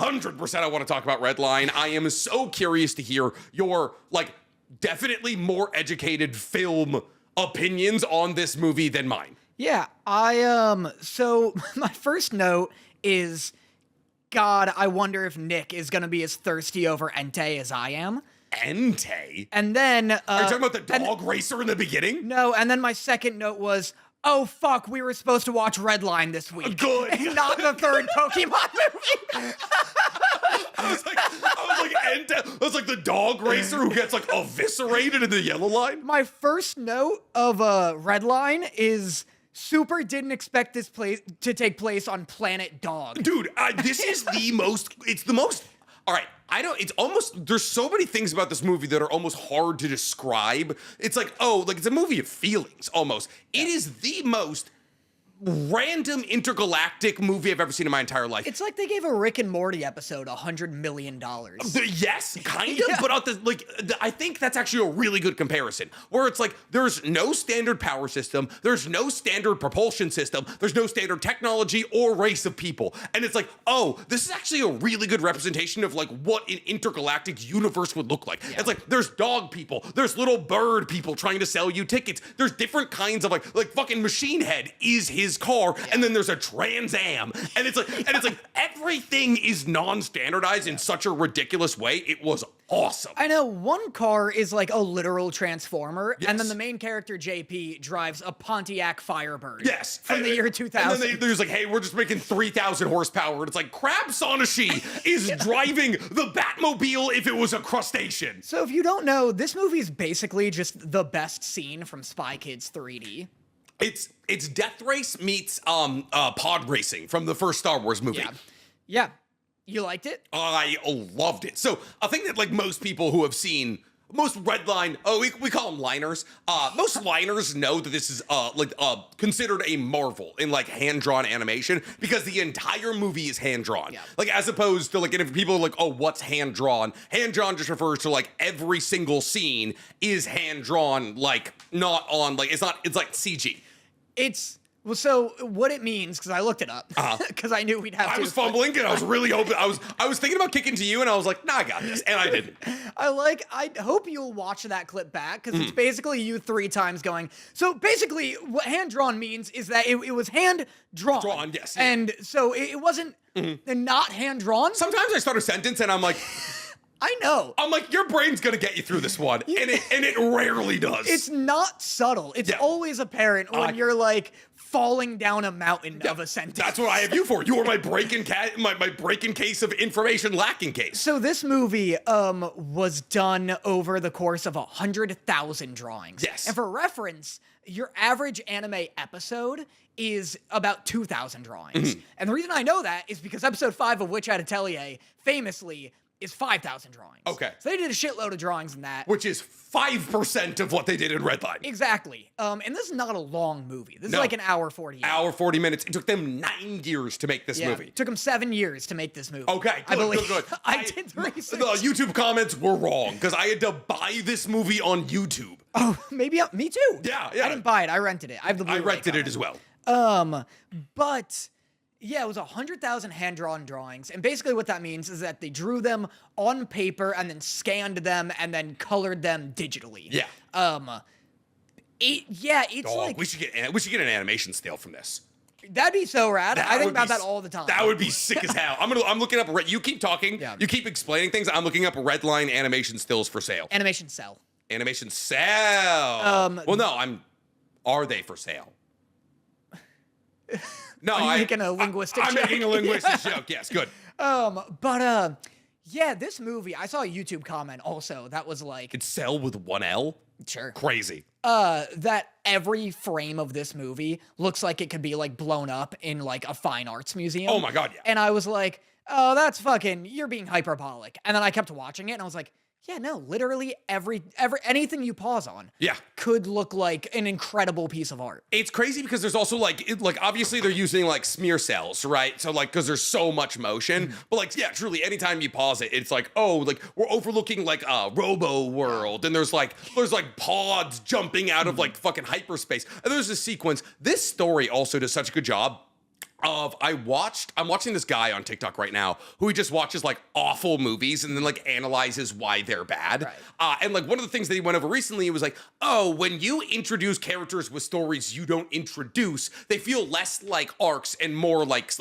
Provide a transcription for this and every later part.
100% I want to talk about Redline. I am so curious to hear your, like, definitely more educated film opinions on this movie than mine. Yeah, so my first note is, God, I wonder if Nick is gonna be as thirsty over Entei as I am. Entei? And then... Are you talking about the dog racer in the beginning? No, and then my second note was, oh fuck, we were supposed to watch Redline this week. Good. And not the third Pokemon movie. I was like, Entei. I was like the dog racer who gets like eviscerated in the yellow line. My first note of Redline is... Super didn't expect this place to take place on Planet Dog. Dude, this is it's the most, all right, it's almost, there's so many things about this movie that are almost hard to describe. It's like, it's a movie of feelings, almost. Yeah. It is the most random intergalactic movie I've ever seen in my entire life. It's like they gave a Rick and Morty episode $100 million. Yes, kind of, yeah. But I think that's actually a really good comparison, where it's like, there's no standard power system, there's no standard propulsion system, there's no standard technology or race of people. And it's like, this is actually a really good representation of like what an intergalactic universe would look like. Yeah. It's like, there's dog people, there's little bird people trying to sell you tickets, there's different kinds of like fucking Machine Head is his car, yeah. And then there's a Trans Am, and it's like everything is non-standardized in such a ridiculous way. It was awesome. I know, one car is like a literal transformer, yes. And then the main character JP drives a Pontiac Firebird. Yes, from the year 2000. And then there's like, hey, we're just making 3,000 horsepower, and it's like Crab Sonashi is driving the Batmobile if it was a crustacean. So if you don't know, this movie is basically just the best scene from Spy Kids 3D. It's Death Race meets pod racing from the first Star Wars movie. Yeah. You liked it? I loved it. So a thing that like most people who have seen most Redline, we call them liners. Most liners know that this is considered a marvel in like hand-drawn animation because the entire movie is hand-drawn. Yeah. Like as opposed to like, and if people are like, oh, what's hand-drawn? Hand-drawn just refers to like every single scene is hand-drawn, like not on like it's like CG. Well, so what it means, because I looked it up, because I knew we'd have to. I was fumbling, and I was really hoping. I was thinking about kicking to you, and I was like, nah, I got this, and I didn't. I hope you'll watch that clip back, because it's basically you 3 times going. So basically, what hand-drawn means is that it was hand-drawn. Drawn, yes. And so it wasn't not hand-drawn. Sometimes I start a sentence, and I'm like... I know. I'm like, your brain's gonna get you through this one, and it rarely does. It's not subtle. It's always apparent when you're like falling down a mountain of a sentence. That's what I have you for. You are my break-in case of information lacking case. So this movie was done over the course of 100,000 drawings. Yes. And for reference, your average anime episode is about 2,000 drawings. Mm-hmm. And the reason I know that is because episode 5 of Witch at Atelier famously is 5,000 drawings. Okay. So they did a shitload of drawings in that. Which is 5% of what they did in Redline. Exactly. And this is not a long movie. This is like an hour 40. Hour 40 minutes. It took them 9 years to make this movie. It took them 7 years to make this movie. Okay, good, I believe. Good. I did the research. The YouTube comments were wrong, because I had to buy this movie on YouTube. Oh, maybe, me too. Yeah. I didn't buy it, I rented it. I have the Blu-ray I rented copy. it as well. But... yeah, it was 100,000 hand-drawn drawings, and basically what that means is that they drew them on paper and then scanned them and then colored them digitally. Yeah. It's like we should get an animation still from this. That'd be so rad. I think about that all the time. That would be sick as hell. I'm looking up. You keep talking. Yeah. You keep explaining things. I'm looking up Redline animation stills for sale. Animation Cell. Animation Cell. Well, no. Are they for sale? No, I'm making a linguistic joke. I'm making a linguistic joke. Yes, good. Yeah, this movie, I saw a YouTube comment also that was like... It's Cell with 1 L? Sure. Crazy. That every frame of this movie looks like it could be like blown up in like a fine arts museum. Oh my God, yeah. And I was like, oh, that's fucking, you're being hyperbolic. And then I kept watching it and I was like, yeah, no, literally anything you pause on could look like an incredible piece of art. It's crazy because there's also like obviously they're using like smear cells, right? So like, cause there's so much motion, but like, yeah, truly anytime you pause it, it's like, oh, like we're overlooking like a robo world. And there's like pods jumping out of like fucking hyperspace. And there's a sequence. This story also does such a good job I'm watching this guy on TikTok right now who he just watches like awful movies and then like analyzes why they're bad. Right. And like one of the things that he went over recently was like, oh, when you introduce characters with stories you don't introduce, they feel less like arcs and more like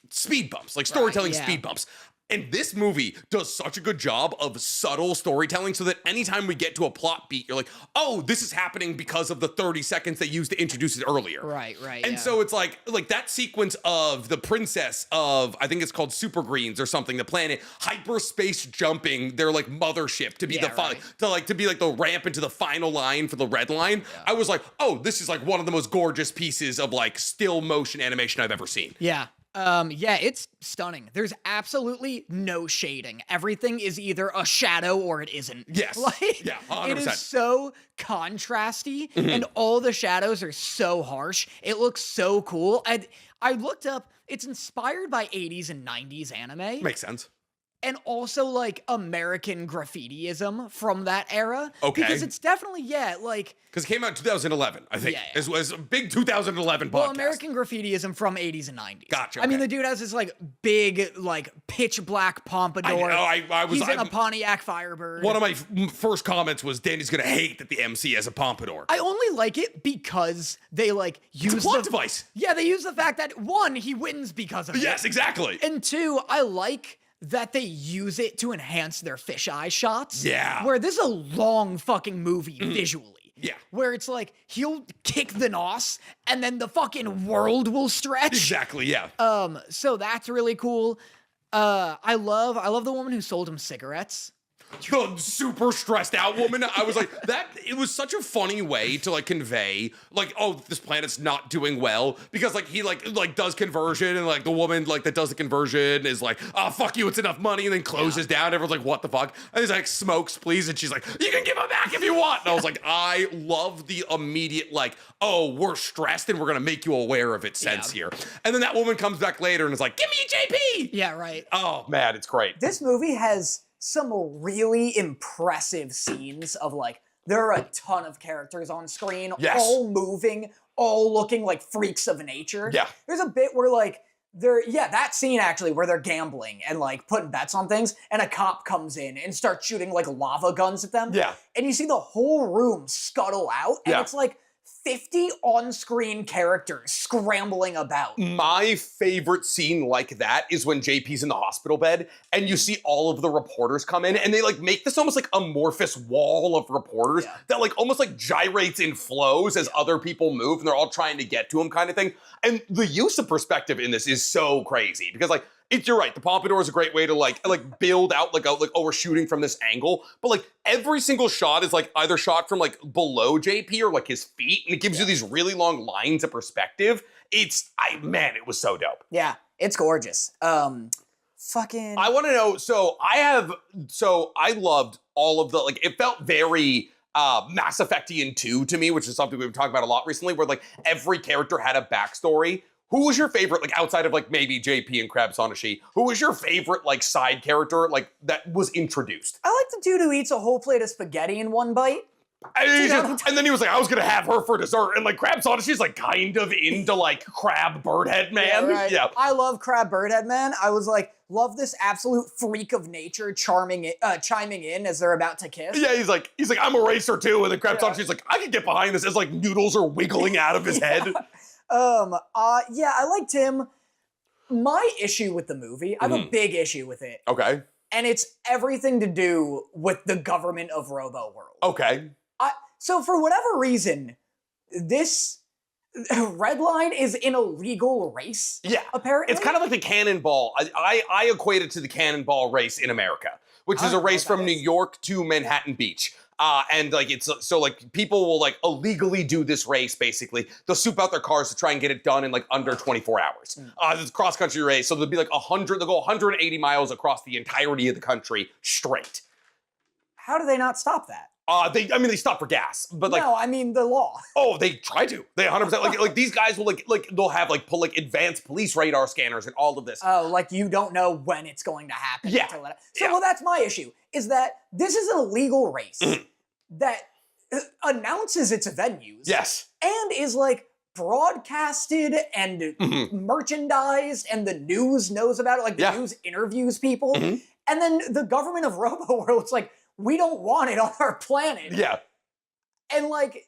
speed bumps, like storytelling speed bumps. And this movie does such a good job of subtle storytelling so that anytime we get to a plot beat, you're like, oh, this is happening because of the 30 seconds they used to introduce it earlier. Right. And so it's like that sequence of the princess of, I think it's called Super Greens or something, the planet, hyperspace jumping their like mothership to be to be like the ramp into the final line for the Redline. Yeah. I was like, oh, this is like one of the most gorgeous pieces of like still motion animation I've ever seen. Yeah. It's stunning. There's absolutely no shading. Everything is either a shadow or it isn't. Yes. 100%. It is so contrasty, and all the shadows are so harsh. It looks so cool. I looked up, it's inspired by 80s and 90s anime. Makes sense. And also, like, American graffitiism from that era. Okay. Because it's definitely, because it came out in 2011, I think. Yeah. It was a big 2011 podcast. Well, American graffitiism from 80s and 90s. Gotcha. I mean, the dude has this, like, big, like, pitch black pompadour. He's in a Pontiac Firebird. One of my first comments was, Danny's going to hate that the MC has a pompadour. I only like it because they, like, use it's a plot device. Yeah, they use the fact that, one, he wins because of it. Yes, exactly. And two, I like that they use it to enhance their fisheye shots. Yeah. Where this is a long fucking movie visually. Yeah. Where it's like, he'll kick the nos, and then the fucking world will stretch. Exactly, yeah. So that's really cool. I love the woman who sold him cigarettes. The super stressed out woman. I was like, it was such a funny way to like convey like, oh, this planet's not doing well, because like he like does conversion, and like the woman like that does the conversion is like, oh, fuck you, it's enough money, and then closes down. Everyone's like, what the fuck? And he's like, smokes please, and she's like, you can give them back if you want. And I was like, I love the immediate like, oh, we're stressed and we're gonna make you aware of it sense here. And then that woman comes back later and is like, give me a JP. Yeah, right. Oh man, it's great. This movie has some really impressive scenes of like, there are a ton of characters on screen, all moving, all looking like freaks of nature. Yeah. There's a bit where like, that scene actually where they're gambling and like putting bets on things, and a cop comes in and starts shooting like lava guns at them. Yeah. And you see the whole room scuttle out, and it's like 50 on-screen characters scrambling about. My favorite scene like that is when JP's in the hospital bed and you see all of the reporters come in, and they like make this almost like amorphous wall of reporters that like almost like gyrates in flows as other people move, and they're all trying to get to him kind of thing. And the use of perspective in this is so crazy because like, you're right. The pompadour is a great way to like build out like oh, we're shooting from this angle, but like every single shot is like either shot from like below JP or like his feet, and it gives you these really long lines of perspective. It was so dope. Yeah, it's gorgeous. I want to know. So I loved all of the like. It felt very Mass Effectian 2 to me, which is something we've been talking about a lot recently, where like every character had a backstory. Who was your favorite, like outside of like maybe JP and Crab Sonashi, who was your favorite like side character like that was introduced? I like the dude who eats a whole plate of spaghetti in one bite. And then he was like, I was gonna have her for dessert. And like Crab Sonashi's like kind of into like Crab Birdhead Man. Yeah. I love Crab Birdhead Man. I was like, love this absolute freak of nature chiming in as they're about to kiss. Yeah, he's like, I'm a racer too. And then Crab Sonashi's like, I can get behind this as like noodles are wiggling out of his head. I liked him. My issue with the movie, I have a big issue with it. Okay. And it's everything to do with the government of Robo World. Okay. So for whatever reason, this Redline is in a legal race. Yeah. Apparently. It's kind of like the cannonball. I equate it to the cannonball race in America, which is a race from New York to Manhattan Beach. And like it's so like people will like illegally do this race basically. They'll soup out their cars to try and get it done in like under 24 hours. It's a cross country race, so there'll be like they'll go 180 miles across the entirety of the country straight. How do they not stop that? They stop for gas, but like no, I mean the law. Oh, they try to. They 100% like these guys will like they'll have like advanced police radar scanners and all of this. Oh, like you don't know when it's going to happen. Yeah. Well, that's my issue. Is that this is an illegal race that announces its venues. Yes. And is like broadcasted and merchandised, and the news knows about it. Like, the news interviews people. And then the government of Robo-World's like, we don't want it on our planet. Yeah. And, like,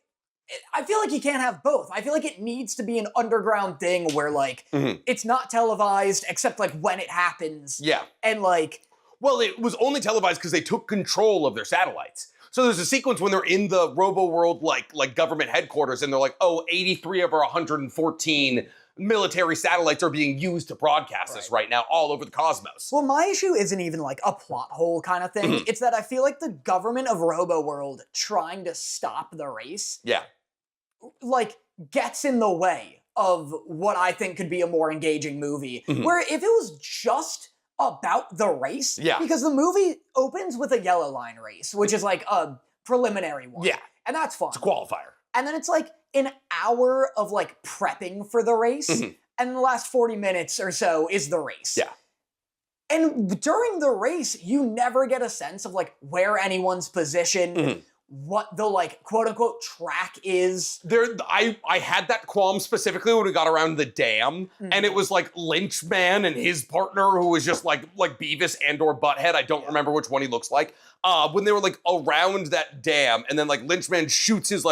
I feel like you can't have both. I feel like it needs to be an underground thing where, like, it's not televised except, like, when it happens. Yeah. And, like... Well, it was only televised because they took control of their satellites. So there's a sequence when they're in the Robo-World, like government headquarters, and they're like, oh, 83 of our 114 military satellites are being used to broadcast this right now all over the cosmos. Well, my issue isn't even like a plot hole kind of thing. It's that I feel like the government of Robo-World trying to stop the race, like, gets in the way of what I think could be a more engaging movie. Where if it was just about the race, because the movie opens with a yellow line race, which is like a preliminary one. Yeah. And that's fun. It's a qualifier. And then it's like an hour of like prepping for the race, and the last 40 minutes or so is the race. Yeah. And during the race, you never get a sense of like where anyone's positioned, what the like quote unquote track is. I had that qualm specifically when we got around the dam, and it was like Lynchman and his partner who was just like Beavis and or Butthead. I don't remember which one he looks like. When they were like around that dam, and then like Lynchman shoots his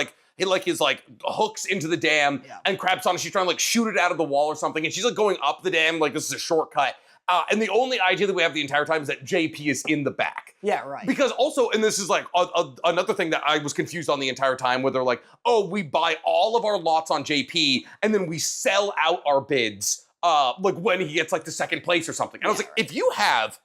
hooks into the dam, and Crab's on, she's trying to like shoot it out of the wall or something, and she's like going up the dam like this is a shortcut. And the only idea that we have the entire time is that JP is in the back. Yeah, right. Because also, and this is like another thing that I was confused on the entire time, where they're like, oh, we buy all of our lots on JP, and then we sell out our bids like when he gets like the second place or something. And I was like, if you have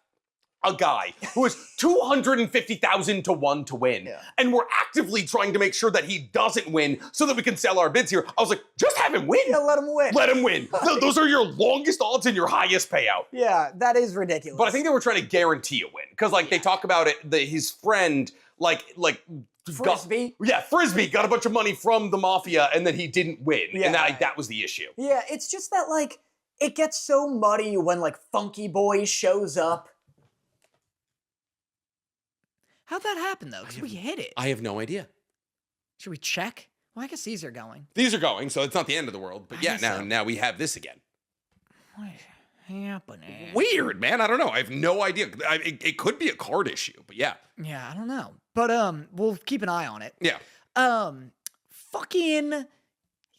a guy who is 250,000 to 1 to win, and we're actively trying to make sure that he doesn't win so that we can sell our bids here, I was like, just have him win. Yeah, let him win. Let him win. Those are your longest odds and your highest payout. Yeah, that is ridiculous. But I think they were trying to guarantee a win, because like they talk about it, his friend like Frisbee? Frisbee got a bunch of money from the mafia, and then he didn't win, and that was the issue. Yeah, it's just that like it gets so muddy when like Funky Boy shows up. How'd that happen, though? Because we hit it. I have no idea. Should we check? Well, I guess these are going. These are going, so it's not the end of the world. But now we have this again. What is happening? Weird, man. I don't know. I have no idea. It could be a card issue, but yeah. Yeah, I don't know. But we'll keep an eye on it. Yeah. Fucking...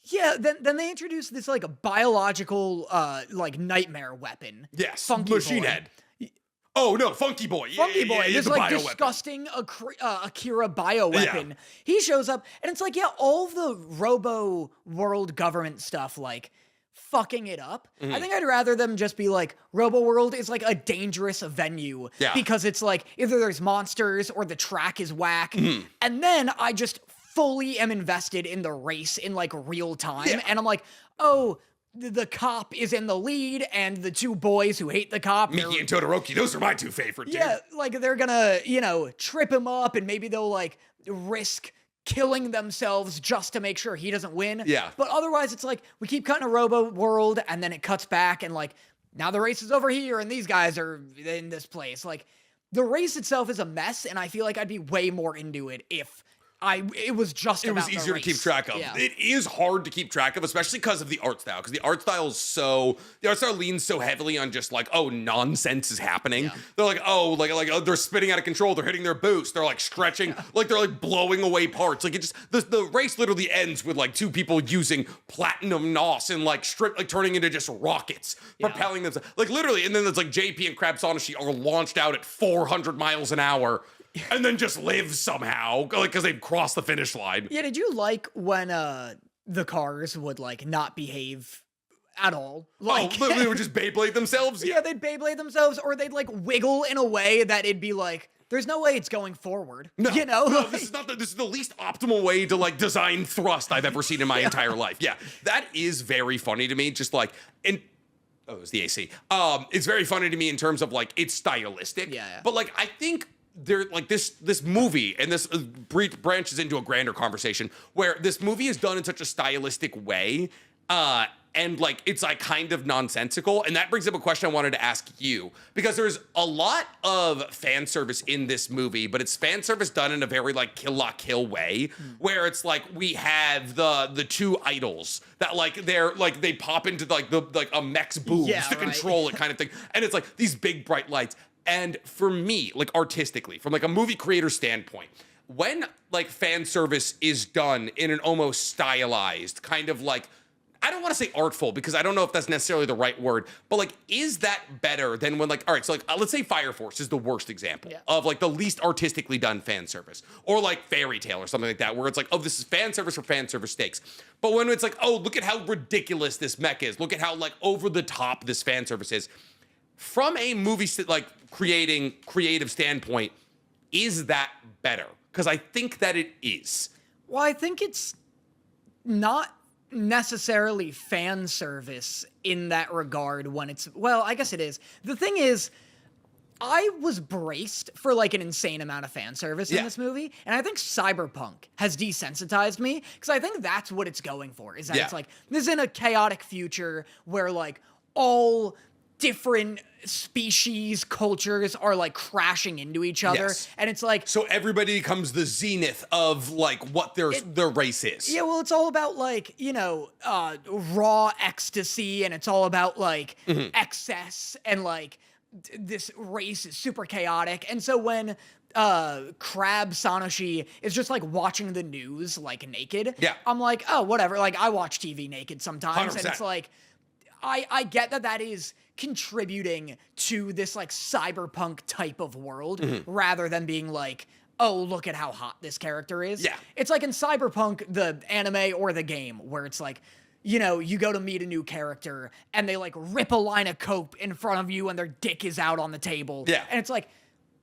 Yeah, then they introduced this, like, a biological, like, nightmare weapon. Yes, Funky Machine Boy. Head. Oh, no, Funky Boy. Funky Boy, this like bio-weapon. disgusting Akira bioweapon. He shows up, and it's like, all of the Robo-World government stuff, like, fucking it up. I think I'd rather them just be like, Robo-World is like a dangerous venue. Yeah. Because it's like, either there's monsters or the track is whack. And then I just fully am invested in the race in like real time. Yeah. And I'm like, oh, the cop is in the lead, and the two boys who hate the cop. Miki and Todoroki, those are my two favorite, dude. Yeah, like they're gonna, trip him up, and maybe they'll like risk killing themselves just to make sure he doesn't win. Yeah. But otherwise, it's like, we keep cutting a Robo-World, and then it cuts back, and like, now the race is over here, and these guys are in this place. Like, the race itself is a mess, and I feel like I'd be way more into it if it was just about the race. It was easier to keep track of. Yeah. It is hard to keep track of, especially because of the art style. Because the art style leans so heavily on just like, oh, nonsense is happening. Yeah. They're like, oh, they're spinning out of control. They're hitting their boost. They're like stretching, like they're like blowing away parts. Like it just the race literally ends with like two people using platinum nos and like turning into just rockets, propelling themselves. Like literally, and then it's like JP and Crab Sonashi are launched out at 400 miles an hour. And then just live somehow, because they've crossed the finish line. Yeah, did you like when the cars would like not behave at all? Like, they would just Beyblade themselves? Yeah, they'd Beyblade themselves, or they'd like wiggle in a way that it'd be like, there's no way it's going forward. No, No, this is the least optimal way to like design thrust I've ever seen in my entire life. Yeah, that is very funny to me. Just like, it was the AC. It's very funny to me in terms of like, it's stylistic. Yeah. But like, I think there like this movie, and this branches into a grander conversation where this movie is done in such a stylistic way, and like it's like kind of nonsensical. And that brings up a question I wanted to ask you, because there's a lot of fan service in this movie, but it's fan service done in a very like Kill La Kill way, where it's like we have the two idols that like they're like they pop into like a mech's boobs to control it kind of thing, and it's like these big bright lights. And for me, like artistically, from like a movie creator standpoint, when like fan service is done in an almost stylized kind of like, I don't want to say artful because I don't know if that's necessarily the right word, but like, is that better than when like, all right, so like, let's say Fire Force is the worst example of like the least artistically done fan service, or like Fairy Tale or something like that, where it's like, oh, this is fan service for fan service stakes. But when it's like, oh, look at how ridiculous this mech is. Look at how like over the top this fan service is. From a movie like creating creative standpoint, is that better? Because I think that it is. Well, I think it's not necessarily fan service in that regard when it's, well, I guess it is. The thing is, I was braced for like an insane amount of fan service in this movie, and I think Cyberpunk has desensitized me, because I think that's what it's going for, is that it's like, this is in a chaotic future where like all different species, cultures are like crashing into each other, and it's like, so everybody becomes the zenith of like what their race is. Yeah, well, it's all about like, you know, raw ecstasy, and it's all about like excess, and like this race is super chaotic. And so when Crab Sanoshi is just like watching the news like naked, I'm like, oh, whatever, like I watch TV naked sometimes, 100%. And it's like, I get that is contributing to this like cyberpunk type of world, rather than being like, oh, look at how hot this character is. Yeah. It's like in Cyberpunk, the anime or the game, where it's like, you know, you go to meet a new character and they like rip a line of coke in front of you and their dick is out on the table. Yeah. And it's like,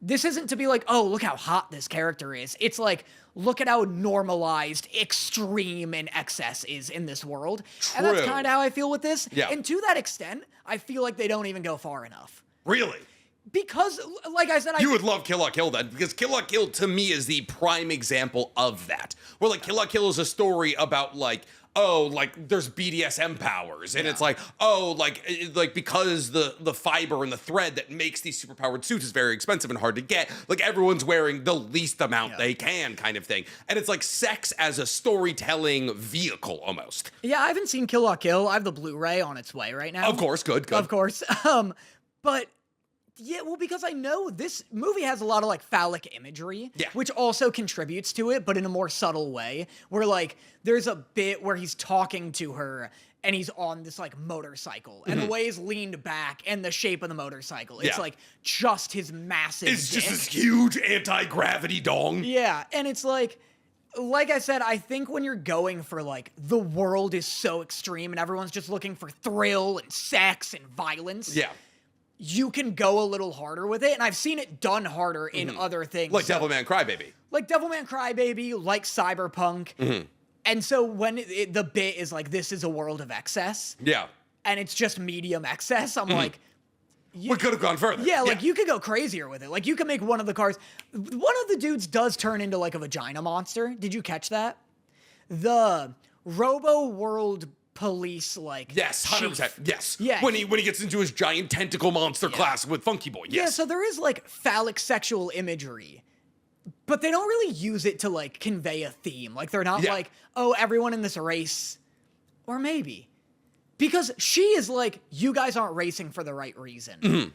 this isn't to be like, oh, look how hot this character is. It's like, look at how normalized extreme and excess is in this world. True. And that's kind of how I feel with this. Yeah. And to that extent, I feel like they don't even go far enough. Really? Because, like I said, you would love Kill La Kill then, because Kill La Kill to me is the prime example of that. Where like Kill La Kill is a story about like, oh, like there's BDSM powers, and it's like, oh, like because the fiber and the thread that makes these superpowered suits is very expensive and hard to get, like everyone's wearing the least amount they can, kind of thing. And it's like sex as a storytelling vehicle almost. Yeah, I haven't seen Kill La Kill. I have the Blu-ray on its way right now. Of course, good. Of course. But yeah, well, because I know this movie has a lot of like phallic imagery, which also contributes to it, but in a more subtle way, where like there's a bit where he's talking to her and he's on this like motorcycle, and the way he's leaned back and the shape of the motorcycle, it's like just his massive It's dick. just this huge anti-gravity dong. Yeah, and it's like I said, I think when you're going for like the world is so extreme and everyone's just looking for thrill and sex and violence. Yeah. You can go a little harder with it, and I've seen it done harder in other things. Like Devilman Crybaby. Like Devilman Crybaby, like Cyberpunk. And so when the bit is like, this is a world of excess. Yeah. And it's just medium excess, I'm like, we could have gone further. Yeah, like you could go crazier with it. Like you could make one of the cars. One of the dudes does turn into like a vagina monster. Did you catch that? The Robo World Police, like, yes, 100%. Yes. Yeah. When he gets into his giant tentacle monster class with Funky Boy. Yes. Yeah, so there is like phallic sexual imagery, but they don't really use it to like convey a theme. Like they're not like, oh, everyone in this race, or maybe because she is like, you guys aren't racing for the right reason.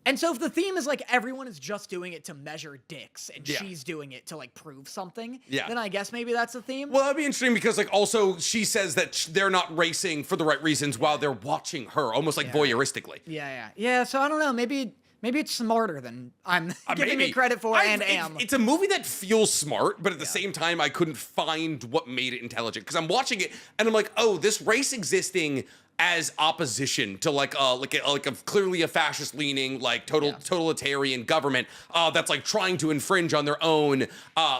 And so if the theme is like everyone is just doing it to measure dicks and she's doing it to like prove something, then I guess maybe that's the theme. Well, that'd be interesting because like also she says that they're not racing for the right reasons while they're watching her, almost like voyeuristically. Yeah, so I don't know, maybe it's smarter than I'm giving it credit for and am. It's a movie that feels smart, but at the same time I couldn't find what made it intelligent, because I'm watching it and I'm like, oh, this race existing as opposition to like a clearly a fascist leaning like totalitarian government that's like trying to infringe on their own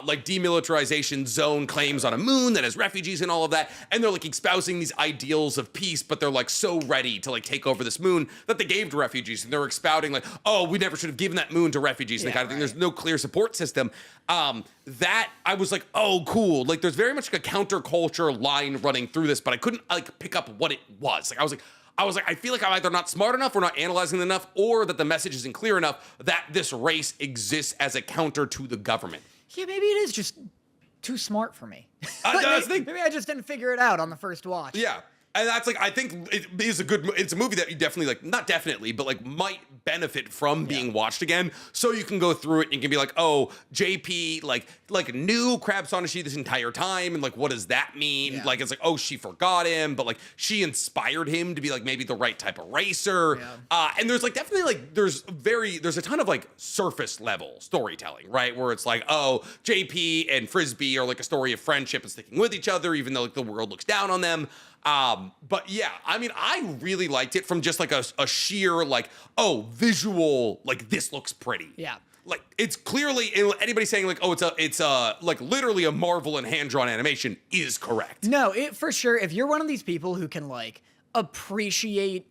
like demilitarization zone claims on a moon that has refugees and all of that, and they're like espousing these ideals of peace, but they're like so ready to like take over this moon that they gave to refugees, and they're expounding like, oh, we never should have given that moon to refugees and that kind of thing. There's no clear support system. That I was like, oh, cool. Like there's very much like a counterculture line running through this, but I couldn't like pick up what it was. was. Like I was like, I feel like I'm either not smart enough or not analyzing it enough, or that the message isn't clear enough that this race exists as a counter to the government. Yeah, maybe it is just too smart for me. Maybe I just didn't figure it out on the first watch. Yeah. And that's like, I think it is it's a movie that you definitely like, not definitely, but like might benefit from being watched again. So you can go through it and you can be like, oh, JP like knew Crab Sonashi this entire time. And like, what does that mean? Yeah. Like, it's like, oh, she forgot him, but like she inspired him to be like maybe the right type of racer. Yeah. And there's like definitely like, there's a ton of like surface level storytelling, right? Where it's like, oh, JP and Frisbee are like a story of friendship and sticking with each other, even though like the world looks down on them. But yeah, I mean, I really liked it from just like a sheer like, oh, visual, like this looks pretty. Yeah. Like it's clearly, anybody saying like, oh, it's like literally a Marvel and hand-drawn animation is correct. No, it for sure. If you're one of these people who can like appreciate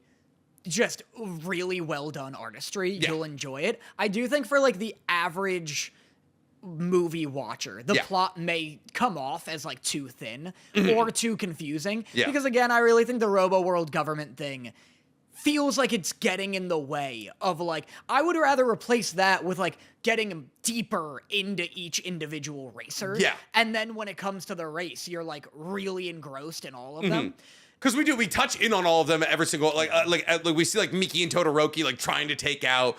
just really well done artistry, you'll enjoy it. I do think for like the average movie watcher, the plot may come off as like too thin or too confusing. Because again, I really think the Robo World government thing feels like it's getting in the way of like, I would rather replace that with like getting deeper into each individual racer. Yeah. And then when it comes to the race, you're like really engrossed in all of them. Because we touch in on all of them every single like we see like Miki and Todoroki like trying to take out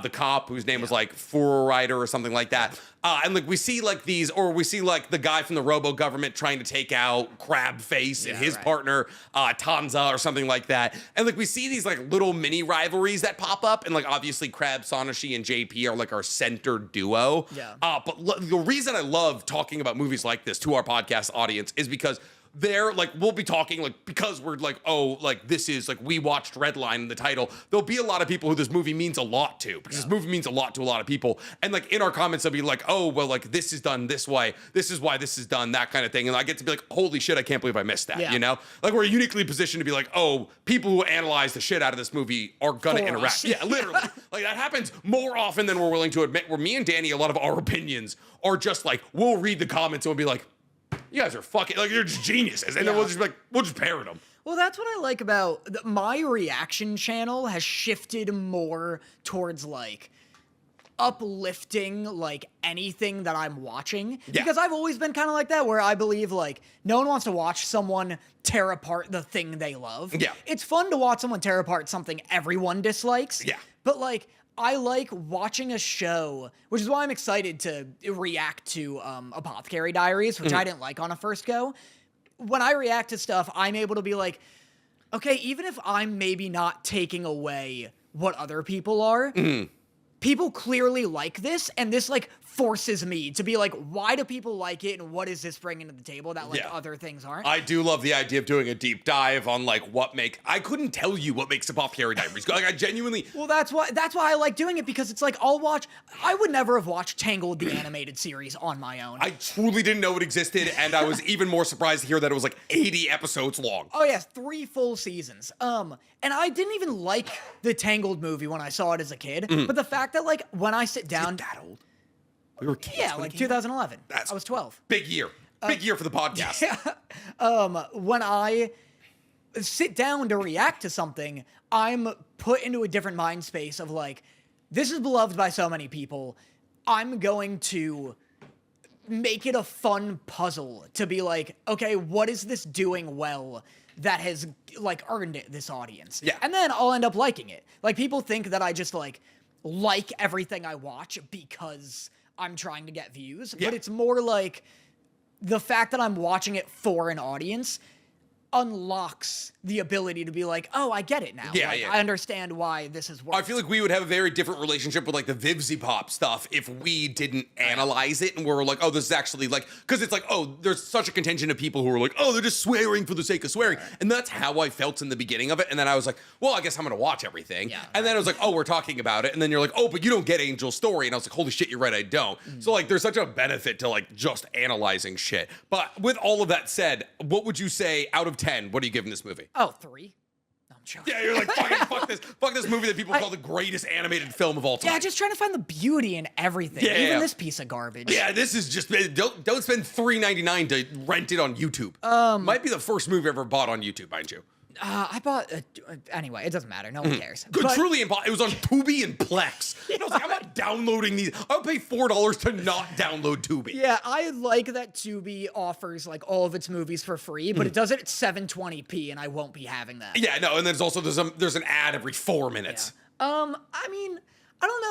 the cop whose name was like Furo Rider or something like that, and like we see like these, or we see like the guy from the Robo government trying to take out Crab Face and his partner Tanza or something like that, and like we see these like little mini rivalries that pop up, and like obviously Crab, Sonashi, and JP are like our center duo. But the reason I love talking about movies like this to our podcast audience is because they're like, we'll be talking like, because we're like, oh, like this is like, we watched Redline in the title. There'll be a lot of people who this movie means a lot to, because this movie means a lot to a lot of people. And like in our comments, they'll be like, oh, well, like this is done this way. This is why this is done, that kind of thing. And I get to be like, holy shit, I can't believe I missed that. You know, like we're uniquely positioned to be like, oh, people who analyze the shit out of this movie are gonna interact. Yeah, literally. Like that happens more often than we're willing to admit, where me and Danny, a lot of our opinions are just like, we'll read the comments and we'll be like, you guys are fucking, like, you're just geniuses. And then we'll just be like, we'll just parrot them. Well, that's what I like about my reaction channel has shifted more towards like uplifting like anything that I'm watching. Because I've always been kind of like that, where I believe like no one wants to watch someone tear apart the thing they love. It's fun to watch someone tear apart something everyone dislikes. But like, I like watching a show, which is why I'm excited to react to Apothecary Diaries, which I didn't like on a first go. When I react to stuff, I'm able to be like, okay, even if I'm maybe not taking away what other people are, people clearly like this, and this like forces me to be like, why do people like it, and what is this bringing to the table that like other things aren't? I do love the idea of doing a deep dive on like I couldn't tell you what makes Apothecary Diaries go. Like I genuinely. Well, that's why I like doing it, because it's like I would never have watched Tangled the animated series on my own. I truly didn't know it existed, and I was even more surprised to hear that it was like 80 episodes long. Oh yes, 3 full seasons. And I didn't even like the Tangled movie when I saw it as a kid, but the fact that like when I sit down, that old. We were kids. Yeah, like 2011. I was 12. Big year. Big year for the podcast. When I sit down to react to something, I'm put into a different mind space of like, this is beloved by so many people. I'm going to make it a fun puzzle to be like, okay, what is this doing well that has like earned it this audience? And then I'll end up liking it. Like people think that I just like everything I watch because I'm trying to get views, but it's more like the fact that I'm watching it for an audience unlocks the ability to be like, oh, I get it now. I understand why this is working. I feel like we would have a very different relationship with like the Vivzy Pop stuff if we didn't analyze it and we're like, oh, this is actually like, because it's like, oh, there's such a contingent of people who are like, oh, they're just swearing for the sake of swearing. And that's how I felt in the beginning of it. And then I was like, well, I guess I'm going to watch everything. And then I was like, oh, we're talking about it. And then you're like, oh, but you don't get Angel's story. And I was like, holy shit, you're right, I don't. So like, there's such a benefit to like just analyzing shit. But with all of that said, what would you say out of 10? What are you giving this movie? Oh, 3. No, I'm joking. Yeah, you're like, fuck this movie that people call the greatest animated film of all time. Yeah, just trying to find the beauty in everything. Even this piece of garbage. Yeah, this is just, don't spend $3.99 to rent it on YouTube. Might be the first movie I ever bought on YouTube, mind you. I bought. Anyway, it doesn't matter. No one cares. Good, But- truly impossible. It was on Tubi and Plex. And I was like, I'm not downloading these. I'll pay $4 to not download Tubi. Yeah, I like that Tubi offers like all of its movies for free, but it does it at 720p, and I won't be having that. Yeah, no, and there's also there's an ad every 4 minutes. I mean, I don't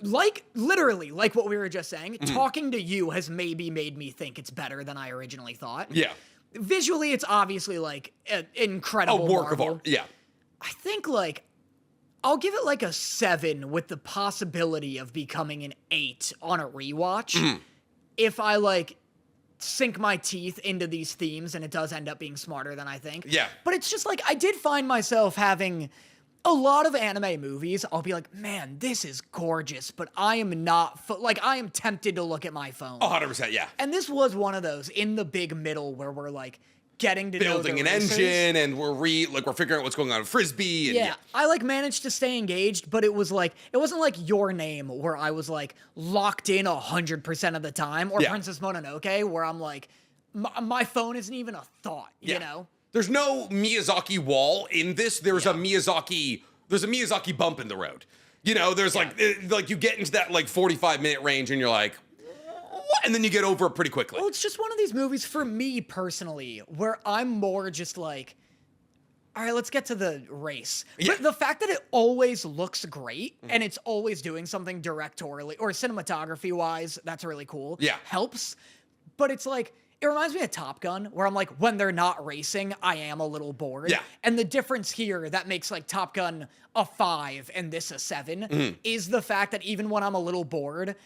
know. Like literally, like what we were just saying, talking to you has maybe made me think it's better than I originally thought. Yeah. Visually, it's obviously like an incredible A work marvel. of art. Yeah. I think like I'll give it like a 7 with the possibility of becoming an 8 on a rewatch if I like sink my teeth into these themes and it does end up being smarter than I think. Yeah. But it's just like I did find myself having a lot of anime movies. I'll be like, man, this is gorgeous, but I am not I am tempted to look at my phone. 100%, yeah. And this was one of those in the big middle where we're like getting to know Building the an racers. engine, and we're figuring out what's going on in Frisbee. And Yeah, I like managed to stay engaged, but it wasn't like Your Name where I was like locked in 100% of the time, or Yeah. Princess Mononoke where I'm like, my phone isn't even a thought, Yeah. you know? There's no Miyazaki wall in this. There's a Miyazaki bump in the road. You know, there's like you get into that like 45-minute range and you're like, what? And then you get over it pretty quickly. Well, it's just one of these movies for me personally where I'm more just like, all right, let's get to the race. Yeah. But the fact that it always looks great and it's always doing something directorially or cinematography wise, that's really cool. Yeah. Helps. But it's like, it reminds me of Top Gun, where I'm like, when they're not racing, I am a little bored. Yeah. And the difference here that makes like Top Gun a 5 and this a 7 is the fact that even when I'm a little bored,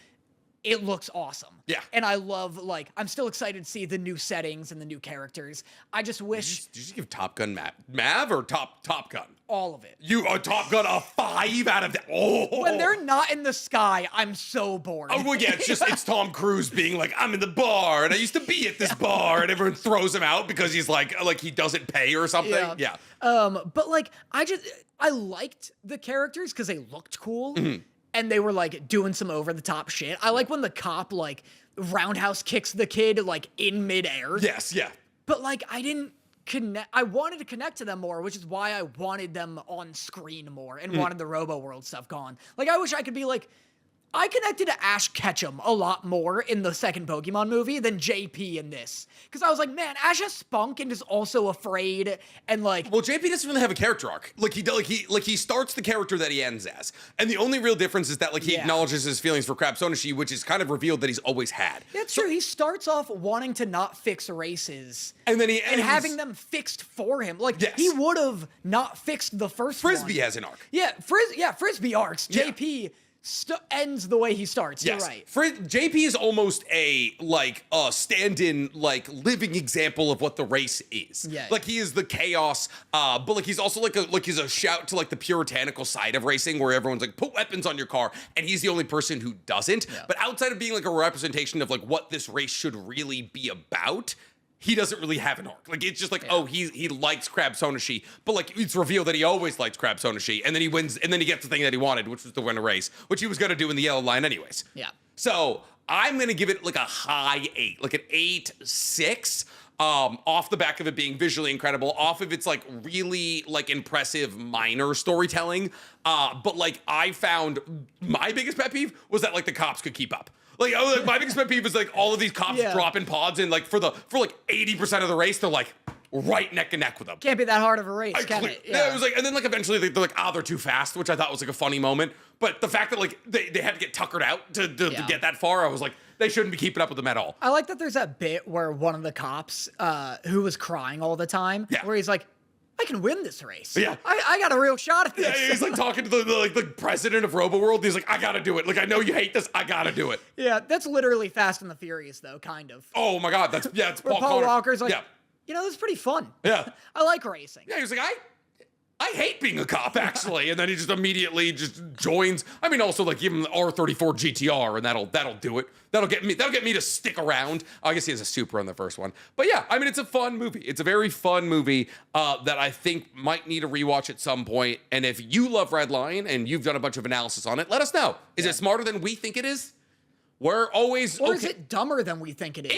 it looks awesome. Yeah. And I love, like, I'm still excited to see the new settings and the new characters. I just wish Did you just give Top Gun Mav or Top Gun? all of it. You a Top Gun a 5 out of that? Oh, When they're not in the sky, I'm so bored. Oh, well, yeah, it's Tom Cruise being like, I'm in the bar, and I used to be at this bar, and everyone throws him out because he's like he doesn't pay or something. Yeah. But like, I liked the characters because they looked cool. And they were like doing some over the top shit. I like when the cop like roundhouse kicks the kid like in midair. Yes, yeah. But like I didn't connect. I wanted to connect to them more, which is why I wanted them on screen more and wanted the Robo World stuff gone. Like I wish I could be like, I connected to Ash Ketchum a lot more in the second Pokemon movie than JP in this. Because I was like, man, Ash has spunk and is also afraid and like... Well, JP doesn't really have a character arc. He starts the character that he ends as. And the only real difference is that he acknowledges his feelings for Crab Sonoshi, which is kind of revealed that he's always had. That's true. He starts off wanting to not fix races. And then and having them fixed for him. Like, he would have not fixed the first Frisbee one. has an arc. Yeah, Frisbee arcs. Yeah. JP ends the way he starts. Yes. You're right. JP is almost a stand-in living example of what the race is. Yeah. Like he is the chaos, but he's also he's a shout to the puritanical side of racing where everyone's like put weapons on your car, and he's the only person who doesn't. Yeah. But outside of being a representation of what this race should really be about, he doesn't really have an arc. It's just he likes Crab Sonoshi, but it's revealed that he always likes Crab Sonoshi, and then he wins, and then he gets the thing that he wanted, which was to win a race, which he was gonna do in the yellow line anyways. Yeah. So I'm gonna give it a high 8, an 8.6. Off the back of it being visually incredible, off of its really impressive minor storytelling. But I found my biggest pet peeve was that the cops could keep up. My biggest pet peeve is all of these cops dropping pods, and for 80% of the race, they're right neck and neck with them. Can't be that hard of a race, can it? Yeah, it was and then eventually they're they're too fast, which I thought was a funny moment. But the fact that they had to get tuckered out to get that far, I was they shouldn't be keeping up with them at all. I like that there's that bit where one of the cops, who was crying all the time, where he's like, I can win this race. Yeah. I got a real shot at this. Yeah, he's talking to the president of Robo World. He's I gotta do it. I know you hate this. I gotta do it. Yeah, that's literally Fast and the Furious, though, kind of. Oh my God, it's Where Paul Connor. Walker's yeah. This is pretty fun. Yeah. I like racing. Yeah, he was I hate being a cop, actually. And then he just immediately just joins. I mean, also give him the R34 GTR, and that'll do it. That'll get me to stick around. I guess he has a Supra in the first one. But yeah, I mean, it's a fun movie. It's a very fun movie that I think might need a rewatch at some point. And if you love Redline and you've done a bunch of analysis on it, let us know. Is it smarter than we think it is? We're always Or is it dumber than we think it is?